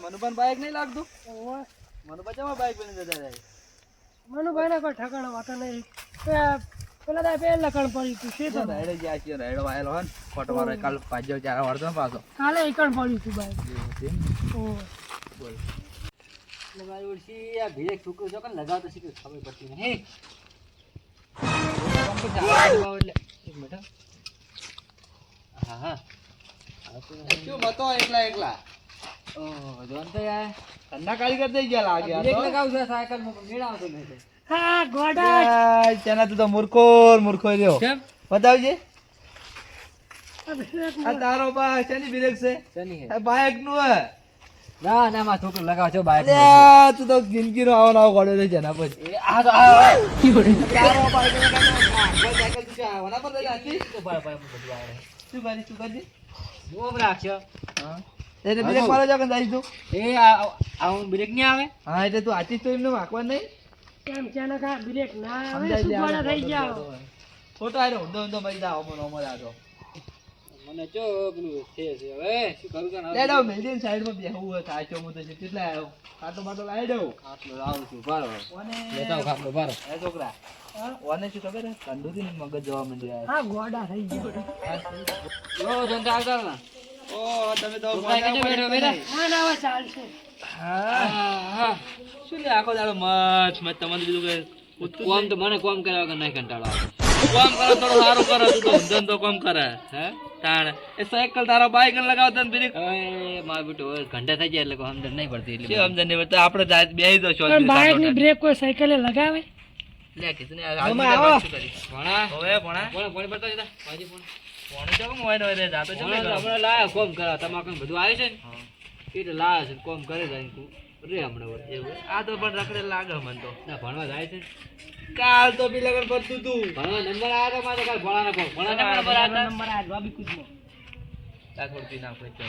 Manubhai bike નહીં લાગતું. મનુભાઈ જમા બાઈક બની જતા જાય. મનુભાઈ ના કોઈ ઠકાણો વાતો નહીં. પેલા દા પેલા કણ પડી તું છે તો રાઈડે જ્યાં છે રાઈડો આયેલો હન ફોટો મારો કાલ પાજો ચાર વાળતો પાછો કાલે એકણ પડ્યું તું બાઈક. બોલ લગાવી ઉડશી આ ભીડે છોકરો જો કન લગાવતો શીખ્યો ખબર પડતી નહીં. એટલે એક મિનિટ. હા હા શું મતો એકલા એકલા ઓહ જોન તો યાર ઠંડા કારીગર થઈ ગયા લાગે આ બ્રેક તો. લગાવું છે સાયકલ માં મેળ આવતો નહીં. હા ગોડા યાર, તેના તું તો મૂર્ખો રહ્યો. કેમ બતાવજે અભિષેક આ તારો બા શેની બ્રેક છે? શની હે આ બાઈક નું હે. ના ના માં છોકરો લગાવ છો બાઈક લ્યા, તું તો જિંદગીનો આવો નવો ઘોડો છે જેના પછી. આ તો તારો બાઈક લગાડો. સાયકલ તું ક્યાં આવવાના પર લઈ નાખી? બધું આવડે શું કરી? જોબ રાખશો. હા. એને બ્રેક મારો જો કે જાય તું. એ આ હું બ્રેક નહીં આવે હા, એટલે તું આથી તો એમને વાંકવા નહીં. કેમ ચાના કા બ્રેક ના આવે સમજાય દે, સુપાડા આનો થઈ ઘોડો જાવ. જોતો હોય. ખોટો આયરો ઊંધો ઊંધો મરી જાવ અમર આજો. મને જો પેલું છે હવે શું કરું કે લેડો મેલજીન સાઈડમાં બેહવું હોય થાચો મો તો કેટલા આવ્યો ખાટો બાટો લાવી દઉં. ખાટલો લાવું છું બારો ઓને લેતા આવ ખાટલો બારો એ છોકરા ઓને શું ખબર હે કંડુથી ને મગજ જવા માંડ્યા. હા ગોડા થઈ ગયા. ઓ જનતા આવતા ના ઓ તમે તો ભાઈ કેજો બેઠો બેઠા ના ના હવે ચાલશે. હા હા શું લે આખો દાડો મત મત તમને બીજું કે કોમ તો મને કોમ કર્યા વગર નહીં કંટાળો આવે. કામ કરો થોડો સારું કરો તું તો ઊંધો તો કામ કરે હે તાણ એ સાયકલ તારા બાઈક ને લગાવતા ને બ્રેક હવે માર બેટો હવે ઘંટા થઈ જાય એટલે કોઈ સમજણ નહીં પડતી એટલે શું સમજણ નહીં પડતી આપણે બેહી દો છો પણ બાઈક ની બ્રેક કોઈ સાયકલે લગાવે? લે કિસને આવો. આવો ભણા હવે ભણા ભણ પડતો જતા પાજી પણ ભણે જો મોબાઈલ રે જાતો જો હમણાં લાયા કોમ કરા તમાકુ ને બધું આવે છે ને એટલે લાયા છે કોમ કરે જાય તું રે હમણાં વળી. એવું આ તો પણ રખડે લાગે મન તો ના ભણવા જાય છે કાલ તો બી લગન પડતું તું ભણવા નંબર આવ્યા તો મારે કાલ ભણાના કોમ ભણાના નંબર આવ્યા નંબર આ લોબી કુદમો. તા થોડું પી નાખો ચો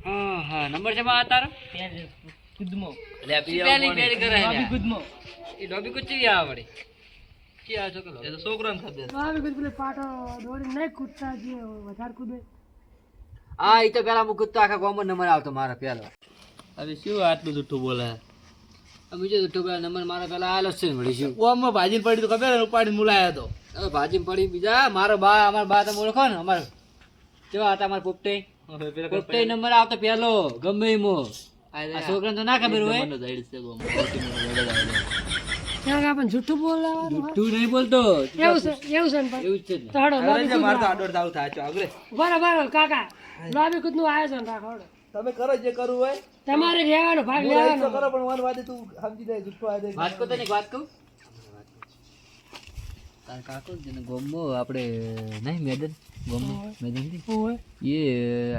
હા હા નંબર છે માં તારો કુદમો લે પી પેલી પેલી કરે લોબી કુદમો. એ ડોબી કુચી આવે વળી કી આ છોકરો એ તો છોકરાને ખબર લોબી કુદ પેલે પાટો દોડી નહીં કૂદતા જે વધારે કૂદે. હા એ તો પેલા મુકુત તો આખા કોમન નંબર આવતો મારા પેલો હવે શું આટલું જૂઠું બોલે બીજો તો પેલા નંબર મારા પેલા આવેલો જ છે ને વળી શું ઓમમાં ભાજી પડી તો ખબર ઉપાડીને મુલાયો તો હવે ભાજી પડી બીજા મારો બા અમારા બા તમે ઓળખો ને અમારો કેવા હતા અમારા પોપટે પોપટે નંબર આવતો પેલો ગમે એમો આ છોકરાને તો ના ખબર હોય ક્યાંક આપણને જૂઠું બોલાવાનું હોય? તું નહીં બોલતો એવું છે એવું છે ને પણ. એવું જ છે ને તો હાડો લોબી કૂદ મારે તો આડોડ દાવ થાય છો આગળ બરાબર કાકા લોબી કૂદ નું આયોજન રાખો હાડો. તમે કરો જે કરવું હોય તમારે રહેવાનો ભાગ હું રહીશ તો લેવાનો. કરો પણ વન વાદે તું સમજી જાય જુઠ્ઠો આ દે વાત કહું તને એક વાત કહું તાર કાકો જેને ગોમો આપણે નહીં મેદન ગોમો મેદન ઓય. એ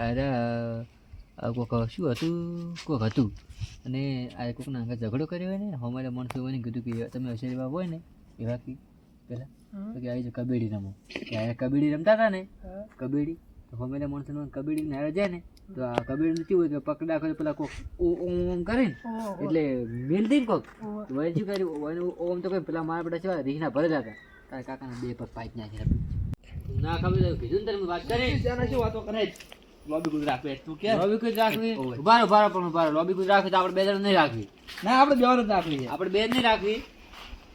આરા કોક શું હતું કોક હતું અને આ કોકના આગળ ઝઘડો કર્યો હોય ને અમારે માણસો હોય ને કીધું કે તમે અશેરીમાં હોય ને એવા કી પેલા તો કે આવી કબેડી રમો ત્યારે કબેડી રમતા હતા ને કબેડી તો અમારે માણસો કબેડી નારે જાય ને તો આ કબેડી કેવું હોય કે પકડા કરે પેલા કોક ઓમ કરે ને એટલે મેલ દઈ ને કોક વય શું કર્યું ઓમ તો કઈ પેલા મારા બેટા છે રીંગણા ભરેલા હતા તારા કાકાના બે પગ પાઇપ નાખી ના ખબર કીધું ને તમે વાત કરી ત્યાંના શું વાતો કરે લોબી ગુજ રાખે તું કે લોબી કુદ રાખવી ઉભારો પણ ઉભારો લોબી કુદ રાખવી તો આપણે બે જણ નહીં રાખવી ના આપણે બેવાનું જ રાખવી છે આપણે બે નહીં રાખવી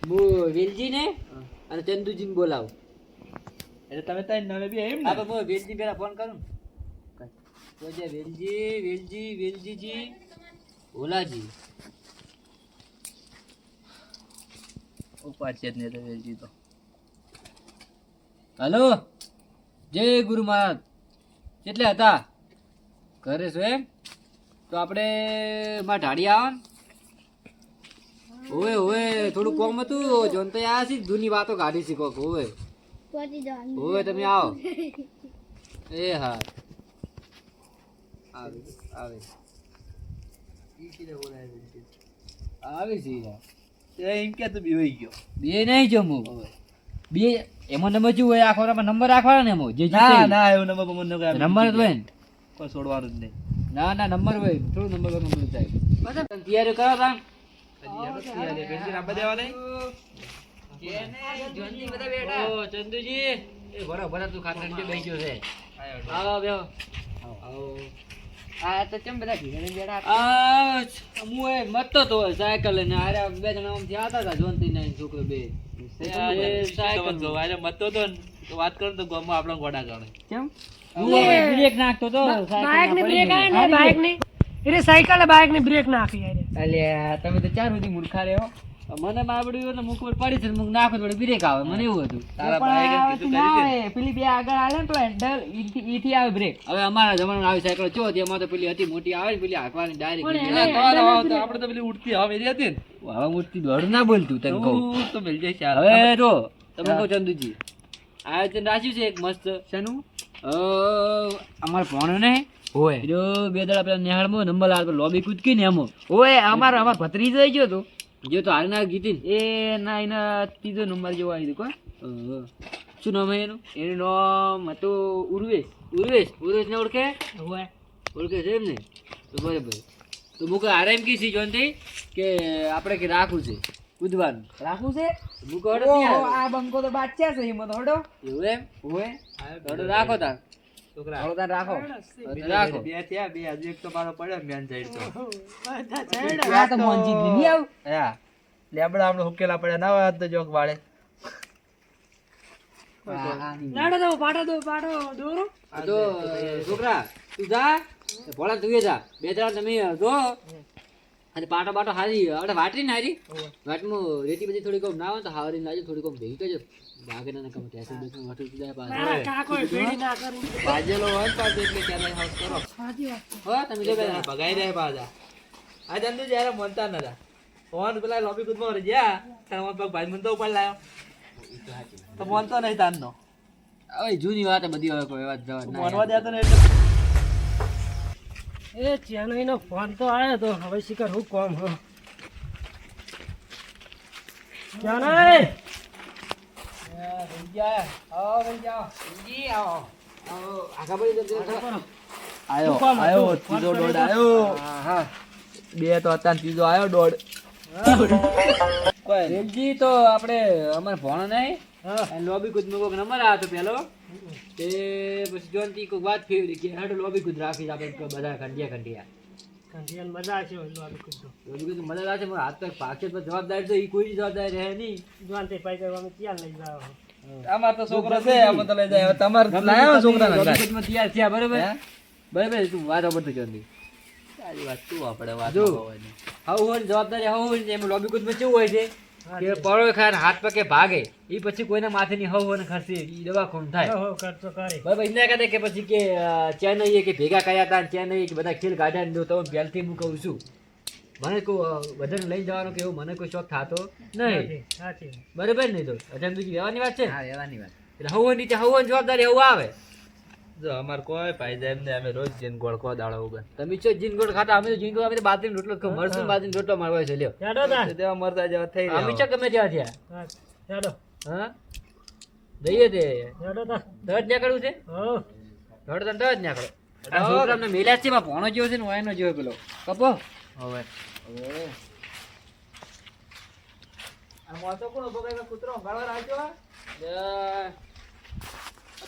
હું વેલજી ને અને ચંદુજી ને બોલાવ એટલે તમે ત્રણ નવે બી એમ ને આપણે હું વેલજી પેલા ફોન કરું તો જે વેલજીજી ઓલાજી ઉપાડ છે જ નહીં તો વેલજી તો હલો જય ગુરુ મહારાજ કેટલે હતા ઘરે છો એમ તો આપણે માં ઢાળી આવો ને ઓવે ઓવે થોડું કોમ હતું જોન તો આ છે જૂની વાતો કાઢી છે કોક ઓવે ઓવે તમે આવો એ હા આવે આવે આવે છે યાર એ એમ કે તું બીવાઈ ગયો બે નહીં જમું બે એમાં નંબર શું હોય આખો નંબર રાખવાનો ને એમાં જે ના ના એવું નંબર નંબર જ હોય ને કોઈ છોડવાનું જ નહીં ના ના નંબર હોય થોડું નંબર થાય બરાબર તૈયારી કરો તા ચંદુજી એ ભરો ભરા તું ખાતર નીચે બેસી ગયો છે આવો બેહો. આ તો ચમ બધા ઘીરે બેડા હું એ મતો તો સાયકલ લઈને આરે બે જણા આમથી આવતા હતા જોનતી ને છોકરો બે સાયકલ જોવાય મતો તો વાત કરું તો ગામમાં આપણા ગોડા ગણે કેમ બ્રેક નાખતો તો બાઇક ની બ્રેક આવે ને બાઇક ની એ સાયકલ બાઇક ની બ્રેક નાખી યાર અલ્યા તમે તો ચાર સુધી મૂર્ખા રહ્યો મને માબડ્યું એટલે મુખ પર પડી છે મુખ નાખો થોડી બ્રેક આવે મને એવું હતું તારા ભાઈ કીધું કરી દે પેલી બે આગળ આવે ને તો હેન્ડલ ઈથી આવે બ્રેક હવે અમારા જમાનામાં આવી સાયકલ ચો એમાં તો પેલી હતી મોટી આવે ને પેલી હાંકવાની ડાયરેક્ટ આપણે તો પેલી ઉડતી હવે એ હતી ને હવે મૂર્તિ દોડ ના બોલતું તને કહું તો મિલ જાય ચાલ હવે જો તમે કહો ચંદુજી આયોજન રાખ્યું છે એક મસ્ત શેનું અમાર ભણો ને ઓય જો બે દાડા પેલા નેહાળમાં નંબર લાવતો લોબી કૂદકી ને એમાં ઓય અમાર ભત્રીજો આવી ગયો તો જો તો હાલના ગીતી એ ના એના ત્રીજો નંબર જેવો આવી કોણ શું નામ એનું એનું નામ હતું ઉર્વેશ ઉર્વેશ ને ઓળખે હોય ઓળખે છે એમ ને તો બરાબર તો મુકે આરામ કી સી જોનથી કે આપણે કે રાખવું છે કૂદવાનું રાખવું છે મુકે આ બંકો તો બાદશાહ છે એમાં તો હડો એવું એમ ઓય હડો રાખો તાર છોકરા હડો તાર રાખો રાખો બે થયા બે હજુ એક તો મારો પડ્યો મેન સાઈડ તો આ તો મોંજી ની આવ હા લેબડા આપણે હુકેલા પડ્યા ના વાત તો જોક વાળે લાડો દો પાડો દોરો આ તો છોકરા તું જા ભોળા તું જા બે ત્રણ તમે જો અને પાટો બાટો હારી આપણે વાટરી ને હારી વાટમાં રેતી બધી થોડી કમ ના આવે તો હારી નાજો થોડી કમ ભેગી કરજો ભાગે ના કમ ટેસી બેસી વાટું જાય પાછો કાકો ભેડી ના કરી બાજેલો હોય પાછો એટલે ક્યારે હાઉસ કરો સાચી વાત હો તમે જો પેલા ભગાઈ રહ્યા પાછા આ જંતુ જ્યારે મનતા નતા ફોન પેલા લોબી કૂદમાં રહી ગયા તારા પગ ભાઈ મન તો ઉપર લાયો તો મનતો નહીં તારનો હવે જૂની વાત બધી હવે કોઈ વાત જવા મનવા દેતો ને એટલે એ ચેનઈ નો ફોન તો આવ્યો તો હવે શિખર હું કોમ હો ચેનઈ આયો ત્રીજો દોડ આયો હા બે તો હતા ને ત્રીજો આયો દોડ કોઈ રેલજી તો આપણે અમાર ભણો નહીં અને લોબી કૂદ નો નંબર આવ્યો તો પેલો તે પછી જોનતી કોઈ વાત ફેવરી કે હેડ લોબી કૂદ રાખી આપણે બધા ખંડિયા કંડિયન મજા આવશે ઓલો આવી કુદો લોબી કૂદ મજા આવે છે પણ હાથ તક પાકે તો જવાબદારી તો ઈ કોઈ જવાબદારી રહે નહીં જોનતે પાઈ કરવા અમે ત્યાં લઈ જાવ અમાર તો છોકરો છે અમે તો લઈ જાય તમાર લાયો છોકરા લોબી કૂદમાં તૈયાર થયા બરાબર બરાબર તું વાત ઉપર તો જોનતી સારી વાત શું આપણે વાત જો હાઉ હોય જવાબદારી હાઉ હોય એમ લોબી કૂદમાં કેવું હોય છે કે પરોય ખાન હાથ પગે ભાગે ઈ પછી કોઈના માથે ની હવ અને ખર્ચી ઈ દવા ખૂન થાય હો કરતો કરે બરાબર એને કહે કે પછી કે ચેન્નઈ કે ભેગા કર્યા હતા ચેન્નઈ કે બધા ખેલ કાઢ્યા ને તો પહેલથી હું કહું છું મને કોઈ બધાને લઈ જવાનો કે એવું મને કોઈ શોખ થતો નહીં સાચી બરાબર નહીં તો અજામ બીજી રહેવાની વાત છે હા રહેવાની વાત એટલે હવ નીચે હવ જવાબદારી હવ આવે જો અમાર કોઈ ફાયદા એમ ને અમે રોજ જીન ગોળકો દાડો ઉગન તમે છો જીનગોટ ખાતા અમે તો જીનગોટ અમે તો બાજરીનો રોટલો ખાવ મરસું બાજરીનો રોટલો મારવા છે લ્યો હેડો તા તેવા મરતા જેવા થઈ અમે રહ્યા છો ગમે ત્યાં થયા હેડો હા જઈએ તે હેડો તા દસ નીકળવું છે હો દોડ દસ નીકળો આ છોકરાને મેલ્યા છે માં ભણો જેવો છે ને વાયનો જેવો પેલો કપો હવે આ મોતો કોણ ઉભો કરીને કૂતરો ગાળવા રાખ્યો આ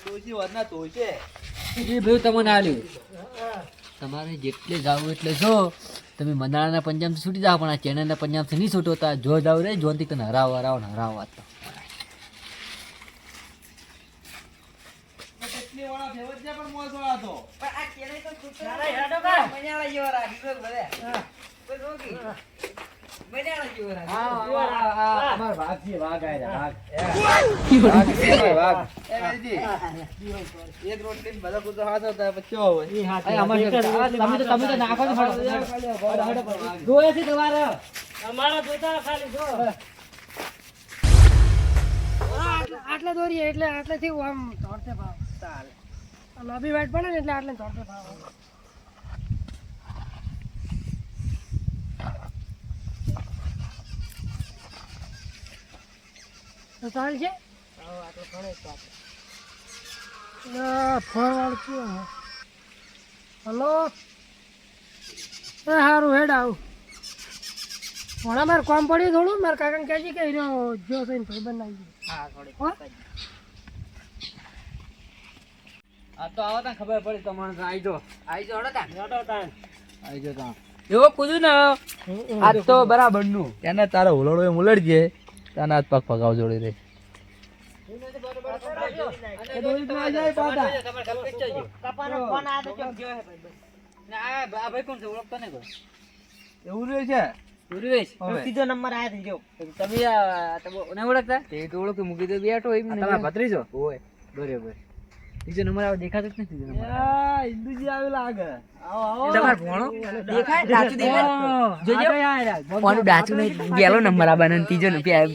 દોશી વધના તો છે એ ભાઈ તમને આલ્યું તમારે જેટલે જાવ એટલે જો તમે મંદાણાના પંજાબથી છૂટી જાઓ પણ આ ચેન્નઈના પંજાબથી નહીં છૂટોતા જો જાવ રે જોનથી તને હરાવો વાત તો કેટલી વાળા ભેવજ્યા પણ મોજ વાળા તો પણ આ કેને તો કૂતરો હેડો કા મન્યાળા જેવો રાખી દો બધે કોઈ રોકી મન્યાળા જેવો રાખી અમાર વાઘ છે વાઘ આયરા વાઘ એ વેજી એક રોટલી બધા કૂતરો હાથ હતા પછી હોય ઈ હાથ તમે તો નાખો છો જોયે છે તમારે અમારા જોતા ખાલી જો આટલે દોરીએ એટલે આટલેથી આમ તોડતે ભાવ ચાલે લોબી વાઈટ પડે ને એટલે આટલે તોડતે ભાવ તો ચાલ છે આટલો ઘણો ફોરવર્ડ કયો હલો એ સારું હેડ આવું હમણાં મારે કામ પડ્યું થોડું મારા કાકાને કહેજે કે એનો જો થઈને ભાઈ બનાવી હા થોડી હો આ તો આવો તા ખબર પડી તમારે તો આઈ જો તા એવો કૂદું ને આજ તો બરાબર નું એને તારે હુલડો એમ ઉલડજે તને હાથ પગ પગાવ જોડી દે એવું રહે છે ત્રીજો નંબર આયા થઈ ગયો તમે નહીં ઓળખતા તે તો ઓળખતો મૂકી દો બેઠો એમ તમે ભત્રીજો ઓય બરાબર ત્રીજો નંબર આવે દેખાતો જ નથી ત્રીજો નંબર હિન્દુજી આવે લાગે તમાર ભણો દેખાય ડાચું દેખાય જોજો કોનું ડાચું નહીં પહેલો નંબર આવવાનો ને ત્રીજો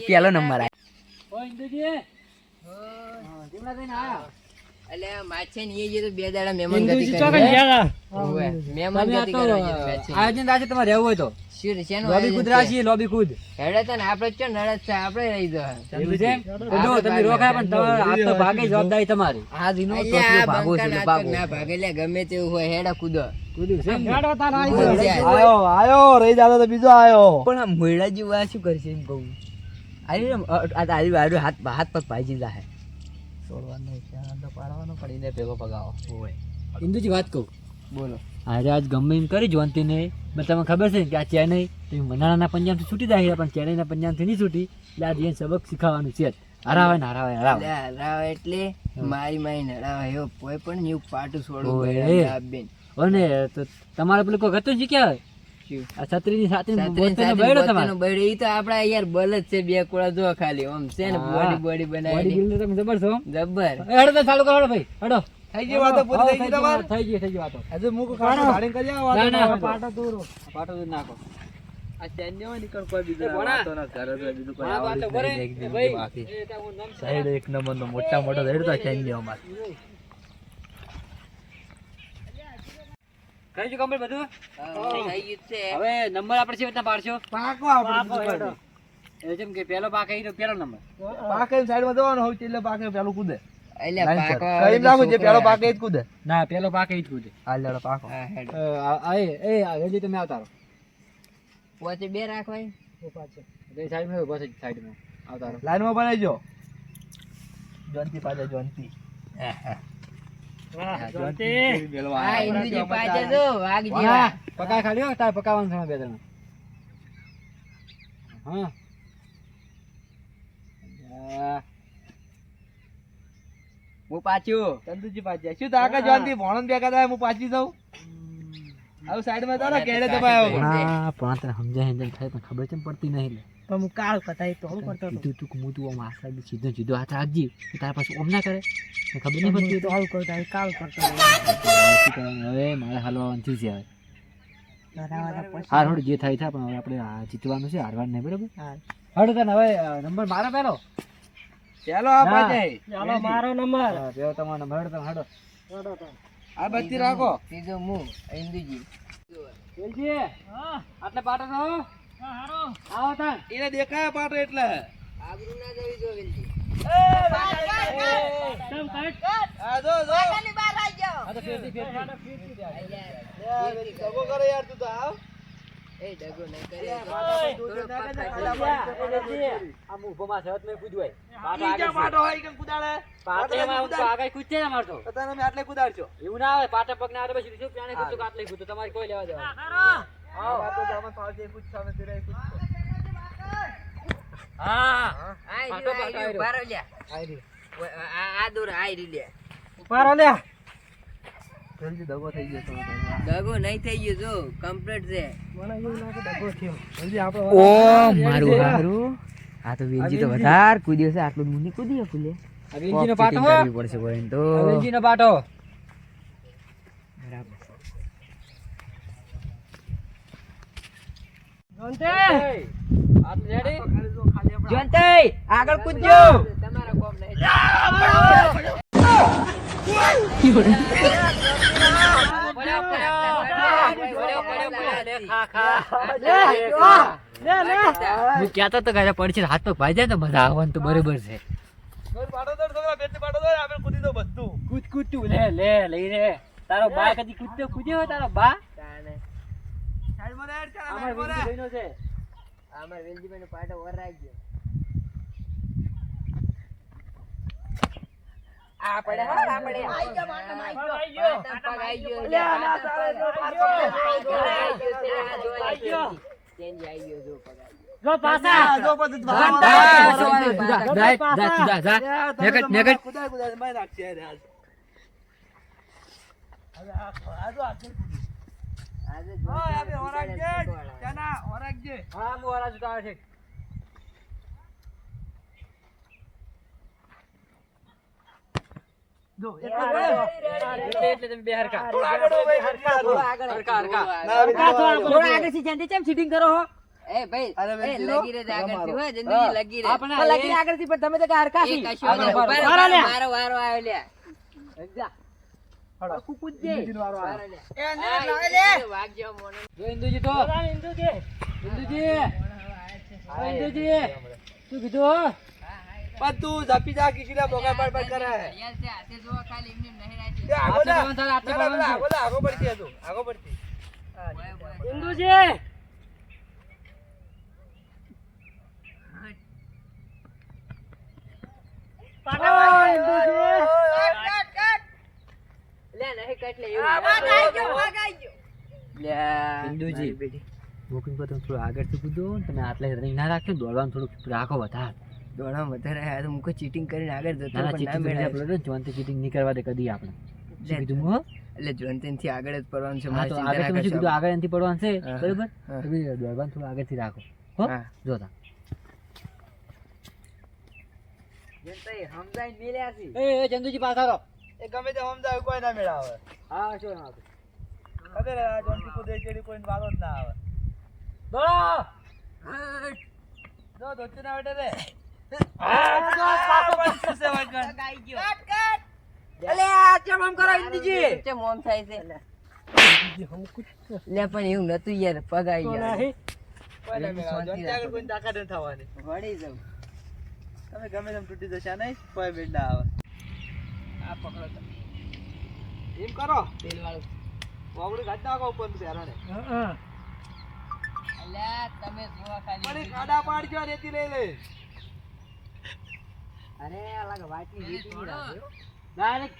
પહેલો નંબર આવે ઓ ઇન્દુજી કેમલા થઈને આયા એટલે માછે ને એ તો બે દાડા મહેમાન ગતિ કરી મહેમાન ગતિ કરવા આયોજન રાશે તમારે રહેવું હોય તો લોબી કૂદ રાશી લોબી કૂદ હેડે તો ને આપણે ચો નડત છે આપણે રહી જાય એવું છે જો તમે રોકાય પણ તમારે હાથ તો ભાગે જવાબદારી તમારી આ દીનો તો ભાગો છે ભાગો ના ભાગે લે ગમે તેવું હોય હેડા કૂદો કૂદ્યું છે આયો રહી જાતો તો બીજો આયો પણ આ મોયડા જેવું આ શું કરશે એમ કહું હાથ પગ ભાઈ જાય છોડવાનો તો પાડવાનો પડીને ભેગો પગાવો હોય ઇન્દુજી વાત કહું બોલો આજે આજ ગમે એમ કરી જોનતી ને મને તમને ખબર છે કે આ ચેન્નઈ મનાળાના પંજાબથી છૂટી જાય પણ ચેન્નઈના પંજાબથી નહીં છૂટી એટલે આજે એને સબક શીખવાનું છે હરાવે ને હરાવે હરાવે એટલે મારી નડાવે એવો કોઈ પણ એવું પાટું ઓય. છોડવું બેન અને તો તમારે પેલું કોઈ હતું શીખ્યા હોય આ છત્રીની સાથે બૈડો તમારે બૈડો ઈ તો આપડા યાર બલદ છે બે કોળા જો ખાલી આમ છે ને બોડી બોડી બનાવી બિલ્ડર તમે જબર છો જબ્બર હેડો તો ચાલુ કરો હેડો ભાઈ હેડો થઈ ગઈ વાતો પૂરી થઈ ગઈ તમારે થઈ ગઈ વાતો હજુ મુક ખાડો ગાડી કરી આવો ના ના પાટો દૂરો પાટો દૂર નાખો આ ચેન્નઈ હોય નીકળ કોઈ બીજો ભણા. વાતો ના કરે તો બીજું કોઈ ભણા વાતો કરે. આવડી જ નહીં ભાઈ, બાકી એ તારું નામ છે? સાઈડ એક નંબર નો મોટા મોટો સાઈડ તો ચેન્નઈ અમાર કરી છું કમ્પ્લીટ બધું થઈ ગયું છે હવે નંબર આપણે છે રીતના પાડશો પાકો આપણે એ જેમ કે પહેલો પાક એ પહેલો નંબર પાકે સાઈડ માં જવાનું હોય એટલે પાકે પેલું કૂદે એટલે પાકો કઈ નાખું જે પેલો પાકે જ કૂદે ના પહેલો પાક એ જ કૂદે હાલ લેડો પાકો હા, હેડ. હજી તમે આવતા રહો વચ્ચે બે રાખવાય સાઈડમાં બસ સાઈડમાં આવતા રહો લાઈન માં બનાવજો જોનતી પાછા જોનતી હા ઇન્દુજી પાછળ જો વાઘ જેવા પકાય ખાલી હો તારે પકાવવાનું છે બે જણ હા હું પાછું ચંદુજી પાછા શું તાકા જોનતી ભણન ભેગા થાય હું પાછી જાઉં આવું સાઈડ માં તારા કેડે દબાયો પણ તને સમજાય સમજાય થાય પણ ખબર કેમ પડતી નહીં પણ હું કાળ પતાઈ તો હું કરતો હતો કીધું તું હું તું આમ આશા બી સીધો સીધો હાથ રાખજી તારા પાસે ઓમ ના કરે તને ખબર નહીં પડતી તો આવું કરતો હતો, કાળ કરતો હતો. શું કરવાનું હવે મારે હાલવાનું થયું છે હવે ધરાવાના પછી હાર હોડ જે થાય થાય પણ હવે આપણે આ જીતવાનું છે હારવાનું નહીં બરાબર હા. હડો તને હવે નંબર મારો પહેલો ચાલો આ પાછે ચાલો મારો નંબર હા પેલો તમારો નંબર હડો તમે હડો આ બત્તી રાખો સીધો હું ઇન્દુજી વેલજી આટલે પાટો તો આવો તાન એને દેખાય પાટો એટલે આબરૂ ના જવી જો વેલજી આ જો જો આ તો ફેરથી સગો કરે યાર તું તો આવ એ ડગો ન કરે આમ ઊભો માં સહત મેં કૂદવાય પાટો ઈ આગળ ક્યાં પાટો હોય કેમ કુદાડે પાટોમાં ઊભો આગળ કૂદશે ને મારતો તો તને મેં આટલે કુદાડશો એવું ના આવે પાટા પગ ના આવે પછી શું પ્રાણે કૂદતો કે આટલે કૂદતો તમારે કોઈ લેવા દેવા આ તો જામન ફાળજે કુછ સામે તેરે કુછ હા આઈ પાટો રહ્યો, પાટો આઈ બારો લ્યા આઈ આ દૂર આઈ રી લે પારો લે જલ્દી દગો થઈ ગયો તો દગો નહીં થઈ ગયો જો કમ્પ્લીટ છે મને એવું લાગે ડબ્બો થયો જલ્દી આપણે ઓ મારું હારું આ તો વેલજી તો વધાર કૂદ્યો છે આટલું મુની કૂદ્યો કુલે આ વેલજીનો પાટો કરવી પડશે કોઈ તો આ વેલજીનો પાટો જોનતે આટલે રેડી જયંતઈ આગળ કૂદજો તમારા કોમ નહીં હું કહેતો તો કે પડશે હાથ પગ ભાઈ જાય તો મજા આવવાનું તો બરોબર છે પાટો દર છોકરા બેટી પાટો દર આપણે કૂદી દો બધું કૂદ કૂદ તું લે લઈ રે તારો બા કદી કૂદ્યો હોય તારો બા સાઈડ માં રે ચાલ અમાર વેલજી ભાઈનો છે અમાર વેલજીભાઈ નો પાટો વરાઈ ગયો આ પડે હો, આ પડે. આઈ ગયો માટમ, આઈ ગયો. માટમ પગ આઈ ગયો. આઈ ગયો. ચેન્જ આઈ ગયો જો પગ આઈ ગયો. જો પાછા જો બધું કુદાય કુદાય મારી નાખશે યાર આજ. હવે આ જો આજે ઓય આપણે ઓરાગજે જાના ઓરાગજે. હા હું વાળા જુતા આવે છે જો એટલે તમે બે હરકા આગળ હો ભાઈ હરકા હરકા હરકા થોડા આગળથી જલ્દી કેમ ચીટિંગ કરો હો? એ ભાઈ, અરે ભાઈ, એ જીરો. લગી રે આગળથી હોય, જિંદગી લગી રે. આપણે પણ લગી રે આગળથી પણ તમે તો કે હરખા એ છી. કશું નહીં. ઉભા રહો, વારો લે. મારો વારો આવ્યો લે. જા. હળો. કૂદજે. ઇન્દુજીનો વારો વારો આવ્યો. લે. એ વાગજો મોને. જો ઇન્દુજી તો ઇન્દુજી હા, ઇન્દુજી શું કીધું પણ તું ઝપી જા કિશીલા બોગા પાડ પાડ કરે. યાર છે હાથે જોવા ખાલી એમને નહીં રાખી. એ આગો જા. આપણે પડવાનું થાય, આપણે ના, ના, પડવાનું છે. આગો પડતી હતું. આગો પડતી. Boy, boy. ઇન્દુજી લે નહીં કટ લે એવું. વાગ આઈ ગયો. લે ઇન્દુજી બુકિંગ પર તમે થોડું આગળથી કૂદો ને તમે આટલે રનિંગ ના રાખજો ને દોડવાનું થોડું રાખો વધારે દોડા વધારે આયા તો મુકો ચીટિંગ કરીને આગળ જતો ના પણ ના ચીટિંગ મેળાય. આપણે જોનથી ચીટિંગ નહીં કરવા દે કદી આપણે શું કીધું હું એટલે જોનતેન થી આગળ જ પડવાનું છે. હા મારી તો ચિંતા આગળ ના તમે શું કરશો. કીધું આગળ એનાથી પડવાનું છે હા. બરોબર હા. તમે દોડવાનું થોડું આગળથી રાખો હો હા. જોતા જનતાએ સમજાઈને મેલ્યા છે. એ ચંદુજી પાછા રહો એ ગમે તે સમજાવે કોઈ ના મેળાવે. હા શું ના આપે ખબર હે, આ જોનથી કુદે ચેડી કોઈને વારો જ ના આવે. દોડો જો ધોતી ના બેઠે રે. પાછો પડશે છે વાગણ. અલે આ કેમ આમ કરો ઇન્દુજી? કેમ આમ થાય છે? લે પણ એવું નતું યાર, પગ આઈ ગયા. કોઈ ના મેળાવે. જોનથી આગળ કોઈને તાકાત નથી થવાની. વળી જાઉં. તમે ગમે તેમ તૂટી જશા નહીં, કોઈ બેડ ના આવે. આ પકડો તો. એમ કરો તેલ વાળું. વાવડી કાઢ નાખો ઉપર પહેરાને. અલ્યા તમે જોવા પણ ખાલી. એ ખાડા પાડજો રેતી લઈ લે. અરે અલગ વાટલી જીતી ની રાખજો. ડાયરેક્ટ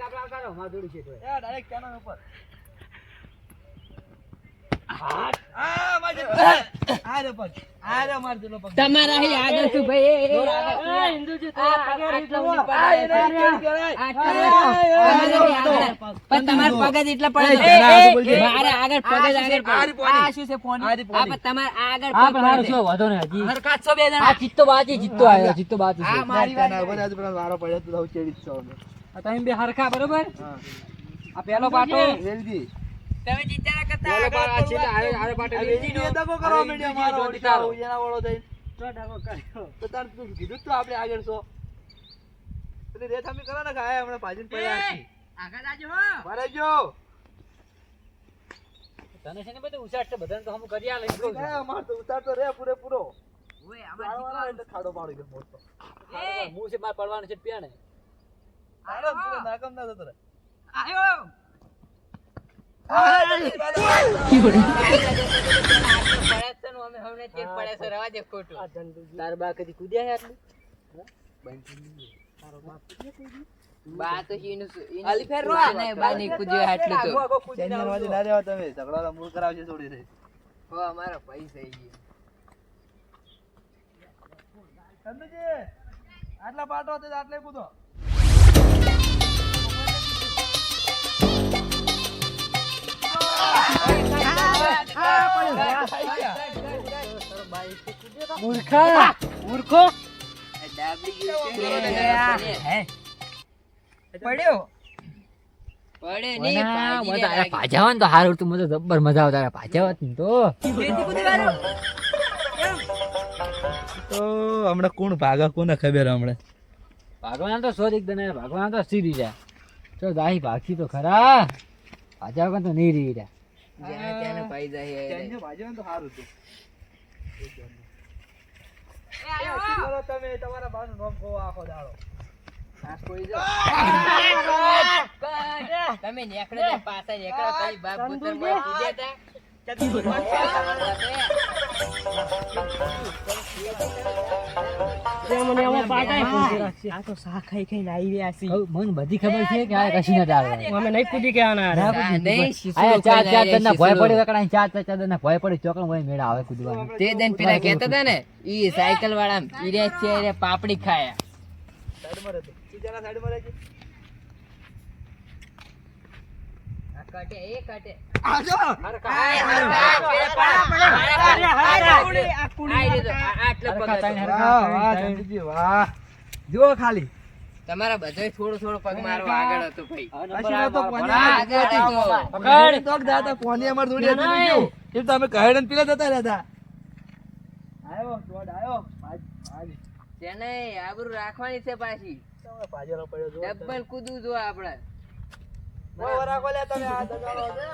આપણે આવતા રહો માર દોડી છે તો એ ડાયરેક્ટ કેનન ઉપર. આ માજે આ રે પગ. આ રે માર દેલો પગ. તમારા અહીં આગળ શું ભાઈ? એ આગળ. ઇન્દુજી તો આ આગળ આટલા જુઓ. ઊંડી આ પગ એને આવે છે. કેમ કરાય? પણ તમારા પગ જ એટલા પડે એ, એ, એ, મારે આગળ પગ જ આગળ આ પડે. પોણી. આ શું છે પોણી? આ રી પોણી. આ પણ તમારે આગળ હા પગ પણ હારું પડે. શું વાંધો નહીં હજી હરખા જ છો બે જણા. આ ચિત્તો બાકી ચિત્તો આવ્યો ચિત્તો બાકી છે આ મારી વાત ના, બધા હજુ પેલા વારો પડ્યો તો હું ચેડી જ છું હવે. આ તમે બે હરખા બરોબર હા. આ પહેલો પાટો વેલજી. તમે ચિંતા ના કરતા પહેલો આગળ પાટો આ છે પડવા. આરે પાટો આ વેલજી ને દગો કરવા માંડ્યો મારો ઓડિયો એના વાળો થઈને. તો તાર તું કીધું જ તો આપણે આગળ છો. પેલી રેત અમે કરો ને કે આયા હમણાં ભાજીને પડ્યા છે. આગળ આજો હો. મારે જો. તને છે ને બધું ઉછાટ છે બધાને તો હમ કરી આ લઈ ગયો એ અમાર તો ઉતારતો રે પૂરેપૂરો. ઓય આમાં વાળો એટલે ખાડો પાડી ગયો મોટો. એ હું છે માર પડવાનું છે પ્યાને આરો તું નાકમ ના જતો રે. આયો. આ તાર બા કદી કૂદ્યા હે આટલું બા તો આલી ફેર રો ને બા ની કુદ્યો આટલું તો. ચેન્જર વાળી ના રહેવા તમે ઝઘડાનો મૂળ કરાવશે થોડી રે. હો અમારો પૈસા થઈ ગયો. ચંદુજી આટલા પાટો હતો તો આટલે કૂદો. મૂર્ખા મૂર્ખો ડાબલી ગયું છે. હે પડ્યો. પડે નહીં ભાજી રે લાગી. ભાજાવાનું તો હારું તું મને જબ્બર મજા આવે તારા ભાજાવત ને તો બેટી કુદી વાળો. તો હમણાં કોણ ભાગા કોને ખબર હમણાં. ભાગવાના તો સો એક દને ભાગવાના તો સીધી રહ્યા તો દાહી ભાગી તો ખરા ભાજાવ તો નહીં રહી રહ્યા જ્યાં ત્યાંનો ફાયદા છે. ચેન્જર ભાજવાનું તો સારું હતું. એ આયો. કરો તમે તમારા બાનું નામ કહો આખો દાડો. આ કોઈ જો. તમે નેકળો ને પાછા નેકળો કઈ બાપ પુત્ર માં કૂદ્યા તા. મને આમાં પાટાય ફૂંકી રાખશે. આ તો શાક ખાઈ ખાઈને આવી રહ્યા છે. હવે મને બધી ખબર છે કે આ કશું નથી આવડતું. અમે નહીં કૂદી કે આના હારે. ના, નહીં, શીશો આયા ચાર ચાર ખાઈને જણના ભય શીશો. પડી વકડા ચાર જણના ભય પડી ચોકણ હોય મેળા આવે કૂદવાનું. તે દન પેલા કહેતા હતા ને ઈ સાયકલ વાળા ઈરે છે રે પાપડી ખાયા. સાઈડમાં રહેજો. બીજાના સાઈડમાં રહેજો. આ કાટે એ કાટે. આજો. વાહ, વાહ, ચંદુજી, વાહ. જુઓ ખાલી. તમારા બધાય થોડો થોડો પગ મારો આગળ હતો ભાઈ. કશું નહોતો, પોની આગળ અમાર હતો. પકડ. તો જ દાદા, પોની અમાર થોડી હતી ને જો. એ તો અમે કહેડે ને પેલા જતા રહેતા. આયો, દોડ આયો. આજ તેને આબરૂ રાખવાની છે પાછી. તમે પાજરો પડ્યો જો. ડબલ કૂદવું જો આપણે. ઓય વરાકો લે તમે આ દગાડો છે.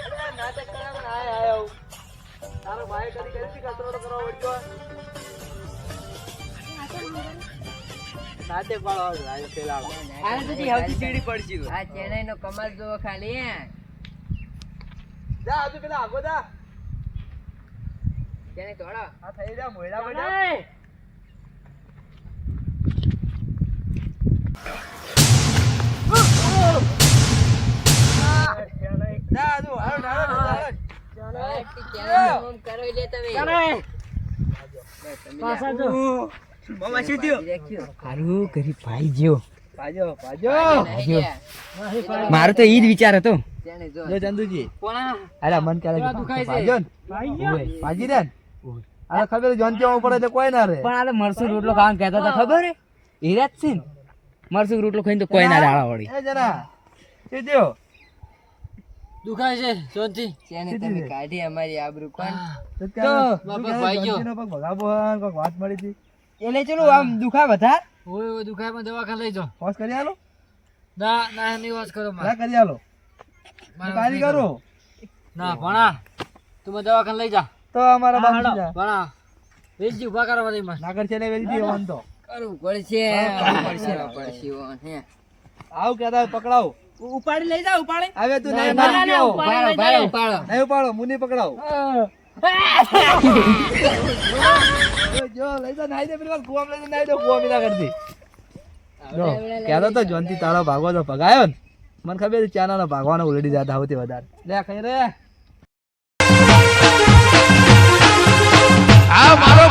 અરે નાટક કરે પણ આયો. તારો ભાઈ કરી કસરત કરવા વળ્યો. નાટક વાળો આયો પેલાળો. આને તો સૌથી ચીડી પડશે. આ ચેન્નઈ નો કમાલ જોવો ખાલી હે. જા હજુ પેલા આગો જા. ચેન્નઈ તોડો. આ થઈ જા મોયડા બેટા. જા હજુ આયો આયો. ચેન્નઈ ઓમ કરો લે તમે. પાછા જો. મામા શું થયું? હારું ગરીબ ભાઈ જ્યો. પાજો પાજો. મારો તો ઈ જ વિચાર હતો. જો ચંદુજી. કોણા? અરે મન ક્યારે કેવા દુખાય છે? પાજો ને. ઓય, પાજી રે ને. આ ખબર જોનતી આવું પડે એટલે કોઈ ના રે. પણ આ તો મરસું રોટલો ખાવાનું કહેતા હતા ખબર હે? હીરા જ છે ને. મરસું રોટલો ખાઈને તો કોઈ ના દાડા વળી. એ જરા એ દ્યો. દુખાય છે શાંતિ. ચેન્નઈ તમે કાઢી અમારી આબરૂ કોણ? તો ક્યારે બાપા ભાઈ ગયો. જોનતીનો પગ ભગાવો હે, કોઈક વાત મળી હતી. એટલે ચલો આમ દુખા વધાર. ઓય ઓય દુખાય પણ દવાખાને લઈ જાઓ. હોશ કરી આલો. ના ના નહીં વાત કરો ના કરી આલો. મારે કારી કરો. ના ભણા તું મને દવાખાને લઈ જા. તો અમારા બાપ જા. ભણા વેચજી ઉભા કરો બધી માં. નાગર છે ને વેલી દીયો વાન તો. કરવું પડશે. પડશે ઓ, હે. આવ કેતા પકડાવ. ઉપાડી લઈ જા ઉપાડી. હવે તું ના, નહીં ના, મારી ના, ગયો. ઉપાડ. ઉપાડો ઉપાડો. નહીં ઉપાડો, મુની પકડાવ. જો લઈ જા નાઈ દે પેલી વાર કુવામ લઈ જા નાઈ દે કુવામ ના કરતી. જો કહેતો તો જોનતી તારો ભાગવો તો ભગાયો ને. મને ખબર છે ચાનાનો ભાગવાનો ઉલડી જાતા હોતી વધારે. લે ખાઈ રે. આ મારો